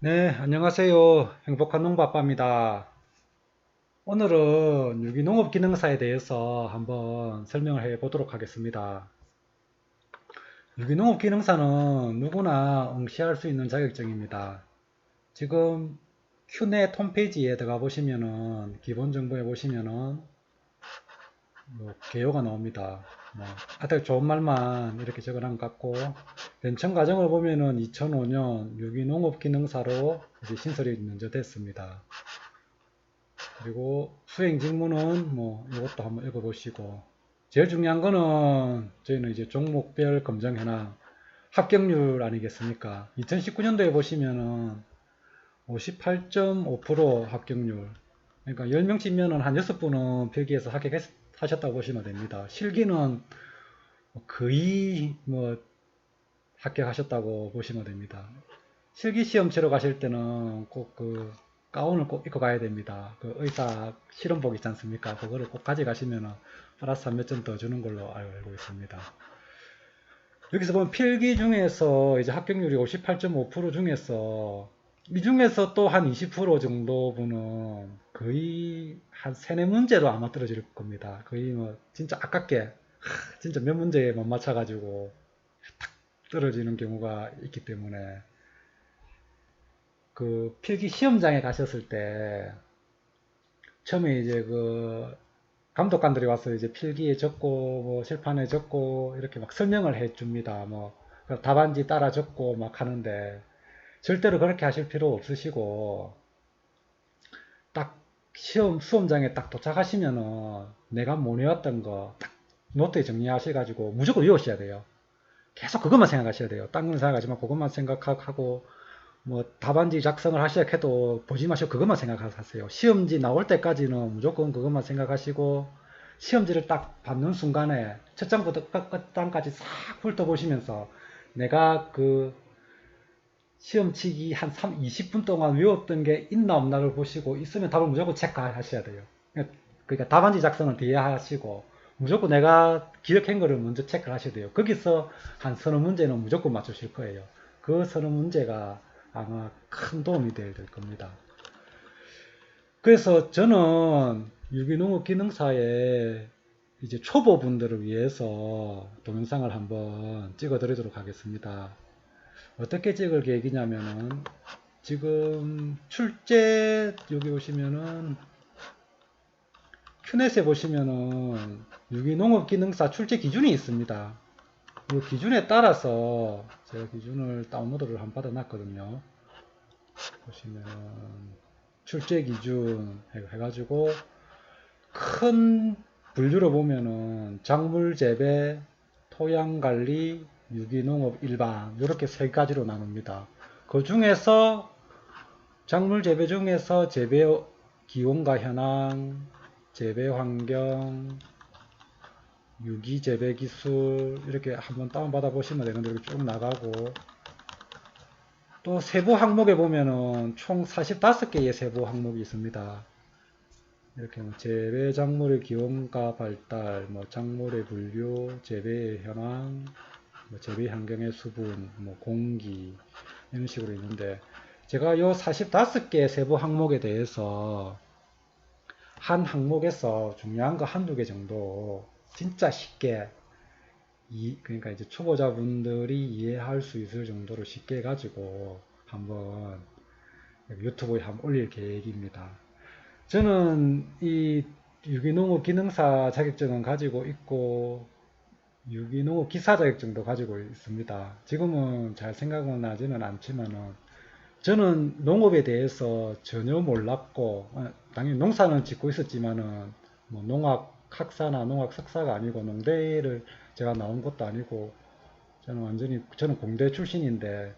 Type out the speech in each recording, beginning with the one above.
네, 안녕하세요. 행복한 농부아빠입니다. 오늘은 유기농업 기능사에 대해서 한번 설명을 해 보도록 하겠습니다. 유기농업 기능사는 누구나 응시할 수 있는 자격증입니다. 지금 큐넷 홈페이지에 들어가 보시면은 기본 정보에 보시면은 개요가 나옵니다. 아주 좋은 말만 이렇게 적어놓은 것 같고, 변청 과정을 보면은 2005년 유기농업 기능사로 이제 신설이 먼저 됐습니다. 그리고 수행 직무는 이것도 한번 읽어보시고, 제일 중요한 거는 저희는 이제 종목별 검정 현황 합격률 아니겠습니까? 2019년도에 보시면은 58.5% 합격률. 그러니까 10명 치면은 한 6분은 필기에서 합격하셨다고 보시면 됩니다. 실기는 거의 합격하셨다고 보시면 됩니다. 실기 시험 치러 가실 때는 꼭 가운을 꼭 입고 가야 됩니다. 그 의사 실험복 있지 않습니까? 그거를 꼭 가져가시면 플러스 한 몇 점 더 주는 걸로 알고 있습니다. 여기서 보면 필기 중에서 이제 합격률이 58.5% 중에서 이 중에서 또 한 20% 정도 분은 거의 한 세네 문제로 아마 떨어질 겁니다. 거의 진짜 아깝게 진짜 몇 문제에 못 맞춰가지고 떨어지는 경우가 있기 때문에 그 필기 시험장에 가셨을 때 처음에 이제 그 감독관들이 와서 이제 필기에 적고 실판에 적고 이렇게 막 설명을 해 줍니다. 답안지 따라 적고 막 하는데 절대로 그렇게 하실 필요 없으시고 딱 시험 수험장에 딱 도착하시면은 내가 못 외웠던 거 딱 노트에 정리하셔가지고 무조건 외우셔야 돼요. 계속 그것만 생각하셔야 돼요. 딴 건 생각하지 만 그것만 생각하고 답안지 작성을 하셔야 해도 보지 마시고 그것만 생각하세요. 시험지 나올 때까지는 무조건 그것만 생각하시고 시험지를 딱 받는 순간에 첫 장부터 끝장까지 싹 훑어보시면서 내가 그 시험 치기 한 20분 동안 외웠던 게 있나 없나를 보시고 있으면 답을 무조건 체크하셔야 돼요. 그러니까 답안지 작성을 뒤에 하시고 무조건 내가 기억한 거를 먼저 체크를 하셔야 돼요. 거기서 한 서너 문제는 무조건 맞추실 거예요. 그 서너 문제가 아마 큰 도움이 될 겁니다. 그래서 저는 유기농업 기능사에 이제 초보분들을 위해서 동영상을 한번 찍어 드리도록 하겠습니다. 어떻게 찍을 계획이냐면은 지금 출제 여기 보시면은 큐넷에 보시면은 유기농업 기능사 출제 기준이 있습니다. 이 기준에 따라서 제가 기준을 다운로드를 한 받아 놨거든요. 보시면 출제 기준 해가지고 큰 분류로 보면은 작물 재배, 토양 관리, 유기농업 일반 이렇게 세 가지로 나눕니다. 그 중에서 작물 재배 중에서 재배 기온과 현황, 재배 환경, 유기 재배 기술 이렇게 한번 다운받아 보시면 되는데 이렇게 쭉 나가고 또 세부 항목에 보면은 총 45개의 세부 항목이 있습니다. 이렇게 재배 작물의 기온과 발달, 작물의 분류, 재배 현황, 재배 환경의 수분, 공기 이런 식으로 있는데 제가 요 45개 세부 항목에 대해서 한 항목에서 중요한 거 한두 개 정도 진짜 쉽게 그러니까 이제 초보자분들이 이해할 수 있을 정도로 쉽게 해가지고 한번 유튜브에 한번 올릴 계획입니다. 저는 이 유기농업 기능사 자격증은 가지고 있고 유기농업 기사 자격증도 가지고 있습니다. 지금은 잘 생각은 나지는 않지만은 저는 농업에 대해서 전혀 몰랐고 당연히 농사는 짓고 있었지만은 농학 학사나 농학 석사가 아니고 농대를 제가 나온 것도 아니고 저는 공대 출신인데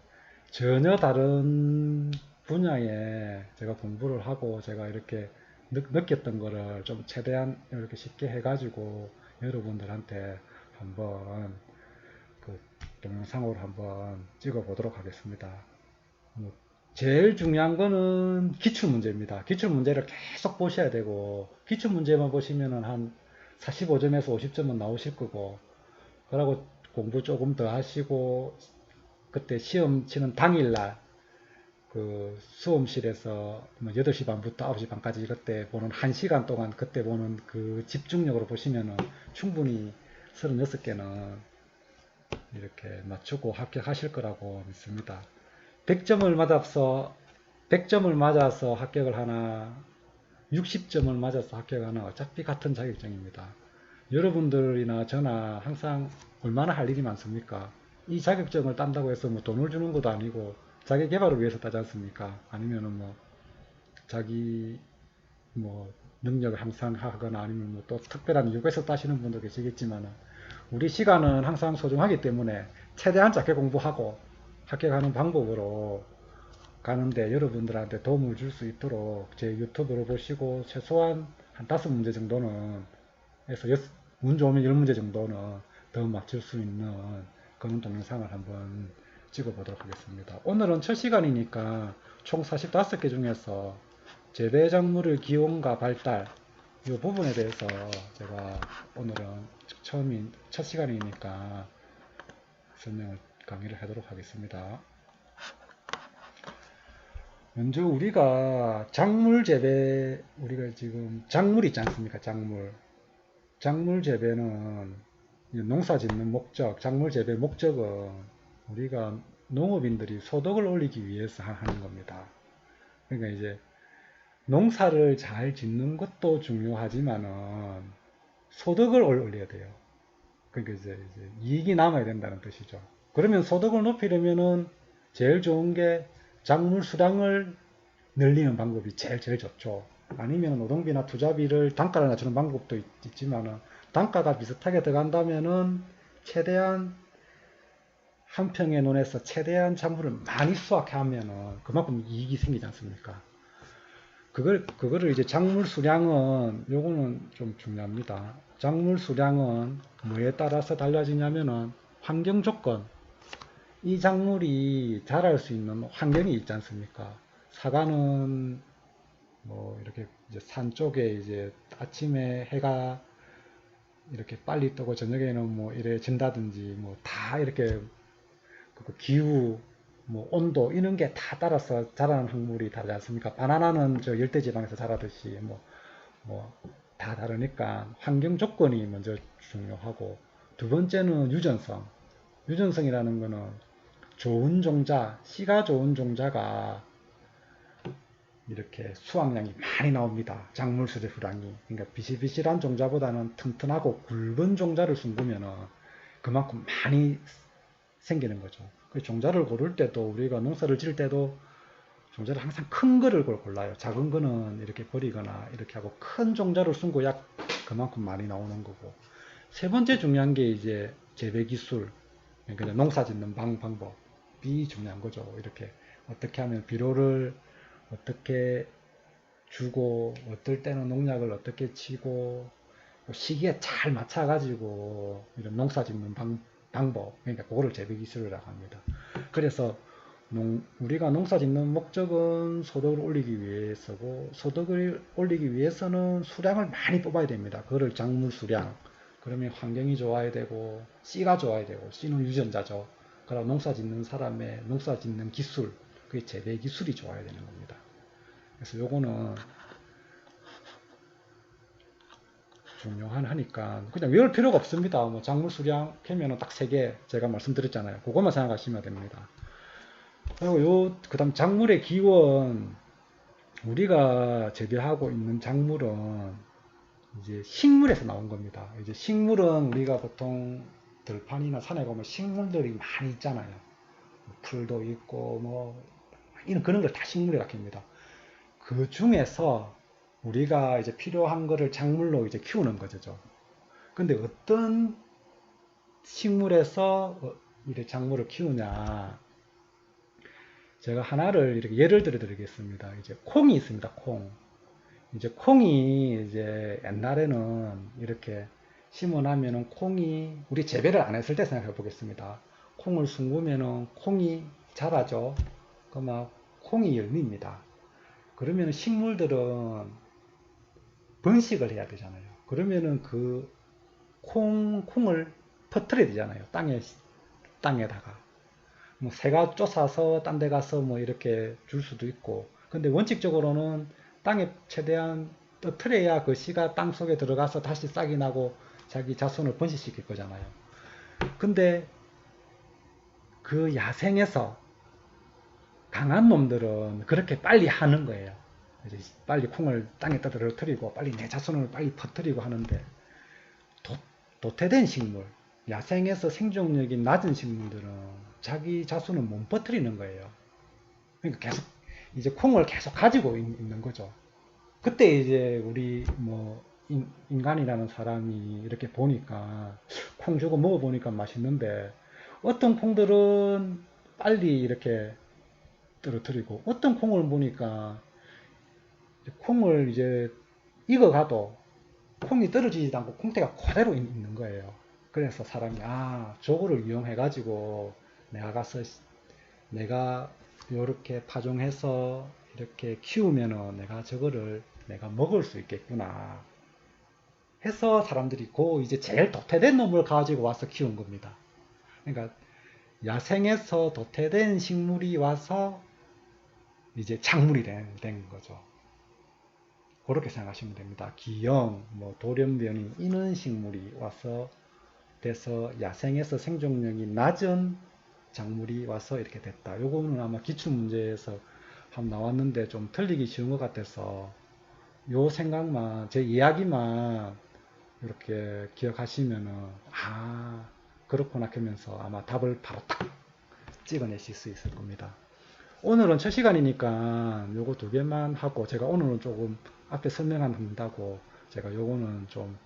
전혀 다른 분야에 제가 공부를 하고 제가 이렇게 느꼈던 거를 좀 최대한 이렇게 쉽게 해가지고 여러분들한테 한번 그 동영상으로 한번 찍어 보도록 하겠습니다. 뭐 제일 중요한 거는 기출 문제입니다. 기출 문제를 계속 보셔야 되고 기출 문제만 보시면은 한 45점에서 50점은 나오실 거고 그러고 공부 조금 더 하시고 그때 시험 치는 당일날 그 수험실에서 뭐 8시 반부터 9시 반까지 그때 보는 1시간 동안 그때 보는 그 집중력으로 보시면은 충분히 36개는 이렇게 맞추고 합격하실 거라고 믿습니다. 100점을 맞아서 합격을 하나, 60점을 맞아서 합격하나 어차피 같은 자격증입니다. 여러분들이나 저나 항상 얼마나 할 일이 많습니까? 이 자격증을 딴다고 해서 뭐 돈을 주는 것도 아니고 자기 개발을 위해서 따지 않습니까? 아니면은 뭐 자기 뭐 능력을 향상하거나 아니면 뭐 또 특별한 이유가 있어 따시는 분도 계시겠지만 우리 시간은 항상 소중하기 때문에 최대한 짧게 공부하고 합격하는 방법으로 가는데 여러분들한테 도움을 줄 수 있도록 제 유튜브를 보시고 최소한 한 5문제 정도는 해서 운 좋으면 10문제 정도는 더 맞출 수 있는 그런 동영상을 한번 찍어보도록 하겠습니다. 오늘은 첫 시간이니까 총 45개 중에서 재배작물의 기원과 발달 이 부분에 대해서 제가 오늘은 첫 시간이니까 강의를 하도록 하겠습니다. 먼저 우리가 작물 재배, 우리가 지금 작물 있지 않습니까? 작물 재배는 농사 짓는 목적, 작물 재배 목적은 우리가 농업인들이 소득을 올리기 위해서 하는 겁니다. 그러니까 이제 농사를 잘 짓는 것도 중요하지만은 소득을 올려야 돼요. 그러니까 이제 이익이 남아야 된다는 뜻이죠. 그러면 소득을 높이려면은 제일 좋은 게 작물 수량을 늘리는 방법이 제일 좋죠. 아니면 노동비나 투자비를 단가를 낮추는 방법도 있지만은 단가가 비슷하게 들어간다면은 최대한 한 평의 논에서 최대한 작물을 많이 수확하면은 그만큼 이익이 생기지 않습니까? 그거를 이제 작물 수량은 요거는 좀 중요합니다. 작물 수량은 뭐에 따라서 달라지냐면은 환경 조건, 이 작물이 자랄 수 있는 환경이 있지 않습니까? 사과는 뭐 이렇게 이제 산 쪽에 이제 아침에 해가 이렇게 빨리 뜨고 저녁에는 뭐 이래 진다든지 뭐 다 이렇게 그 기후 뭐 온도 이런 게 다 따라서 자라는 작물이 다르지 않습니까? 바나나는 저 열대 지방에서 자라듯이 뭐 다 다르니까 환경 조건이 먼저 중요하고 두 번째는 유전성. 유전성이라는 거는 좋은 종자, 씨가 좋은 종자가 이렇게 수확량이 많이 나옵니다. 작물 수량이. 그러니까 비실비실한 종자보다는 튼튼하고 굵은 종자를 숨기면 그만큼 많이 생기는 거죠. 그 종자를 고를 때도 우리가 농사를 질 때도 종자를 항상 큰 거를 골라요. 작은 거는 이렇게 버리거나 이렇게 하고 큰 종자를 숨고야 그만큼 많이 나오는 거고. 세 번째 중요한 게 이제 재배 기술, 그러니까 농사 짓는 방법이 중요한 거죠. 이렇게 어떻게 하면 비료를 어떻게 주고 어떨 때는 농약을 어떻게 치고 시기에 잘 맞춰가지고 이런 농사 짓는 방법, 그러니까 그거를 재배 기술이라고 합니다. 그래서 우리가 농사 짓는 목적은 소득을 올리기 위해서고 소득을 올리기 위해서는 수량을 많이 뽑아야 됩니다. 그거를 작물 수량. 그러면 환경이 좋아야 되고 씨가 좋아야 되고 씨는 유전자죠. 그럼 농사 짓는 사람의 농사 짓는 기술, 그게 재배 기술이 좋아야 되는 겁니다. 그래서 요거는 중요하니까 그냥 외울 필요가 없습니다. 뭐 작물 수량 캐면은 딱 3개 제가 말씀드렸잖아요. 그것만 생각하시면 됩니다. 그리고 그다음 작물의 기원, 우리가 재배하고 있는 작물은 이제 식물에서 나온 겁니다. 이제 식물은 우리가 보통 들판이나 산에 가면 식물들이 많이 있잖아요. 풀도 있고 뭐 이런 그런 걸 다 식물이라고 합니다. 그 중에서 우리가 이제 필요한 거를 작물로 이제 키우는 거죠. 근데 어떤 식물에서 이렇게 작물을 키우냐? 제가 하나를 이렇게 예를 들어 드리겠습니다. 이제 콩이 있습니다. 콩. 이제 콩이 이제 옛날에는 이렇게 심어 나면은 콩이 우리 재배를 안 했을 때 생각해 보겠습니다. 콩을 숨기면은 콩이 자라죠. 그러면 콩이 열립니다. 그러면 식물들은 번식을 해야 되잖아요. 그러면은 그 콩을 퍼뜨려야 되잖아요. 땅에다가. 뭐 새가 쫓아서 딴 데 가서 뭐 이렇게 줄 수도 있고. 근데 원칙적으로는 땅에 최대한 떠트려야 그 씨가 땅 속에 들어가서 다시 싹이 나고 자기 자손을 번식시킬 거잖아요. 근데 그 야생에서 강한 놈들은 그렇게 빨리 하는 거예요. 이제 빨리 콩을 땅에 떨어뜨리고 빨리 내 자손을 빨리 퍼뜨리고 하는데 도, 도태된 식물, 야생에서 생존력이 낮은 식물들은 자기 자손을 못 퍼뜨리는 거예요. 그러니까 계속 이제 콩을 계속 가지고 있는 거죠. 그때 이제 우리 뭐 인간이라는 사람이 이렇게 보니까 콩 주고 먹어보니까 맛있는데 어떤 콩들은 빨리 이렇게 떨어뜨리고 어떤 콩을 보니까 콩을 이제 익어가도 콩이 떨어지지도 않고 콩대가 그대로 있는 거예요. 그래서 사람이 저거를 이용해 가지고 내가 가서 내가 이렇게 파종해서 이렇게 키우면은 내가 저거를 내가 먹을 수 있겠구나 해서 사람들이 이제 제일 도태된 놈을 가지고 와서 키운 겁니다. 그러니까 야생에서 도태된 식물이 와서 이제 작물이 된 거죠. 그렇게 생각하시면 됩니다. 기형, 뭐 돌연변이 이는 식물이 와서 돼서 야생에서 생존력이 낮은 작물이 와서 이렇게 됐다. 요거는 아마 기출문제에서 한번 나왔는데 좀 틀리기 쉬운 것 같아서 요 생각만, 제 이야기만 이렇게 기억하시면은 그렇구나 하면서 아마 답을 바로 딱 찍어내실 수 있을 겁니다. 오늘은 첫 시간이니까 요거 두 개만 하고 제가 오늘은 조금 앞에 설명한다고 제가 요거는 좀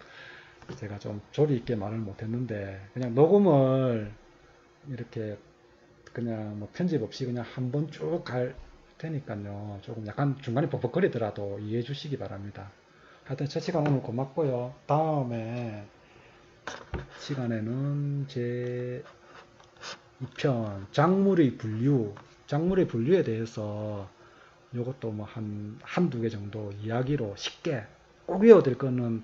제가 좀 조리 있게 말을 못했는데 그냥 녹음을 이렇게 그냥 뭐 편집 없이 그냥 한번 쭉 갈 테니까요. 조금 약간 중간에 벅벅거리더라도 이해해 주시기 바랍니다. 하여튼 첫 시간 오늘 고맙고요. 다음에 시간에는 제 2편 작물의 분류에 대해서 이것도 뭐 한두 개 정도 이야기로 쉽게 꼭 외워야 거는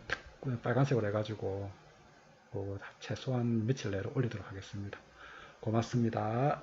빨간색으로 해가지고 최소한 며칠 내로 올리도록 하겠습니다. 고맙습니다.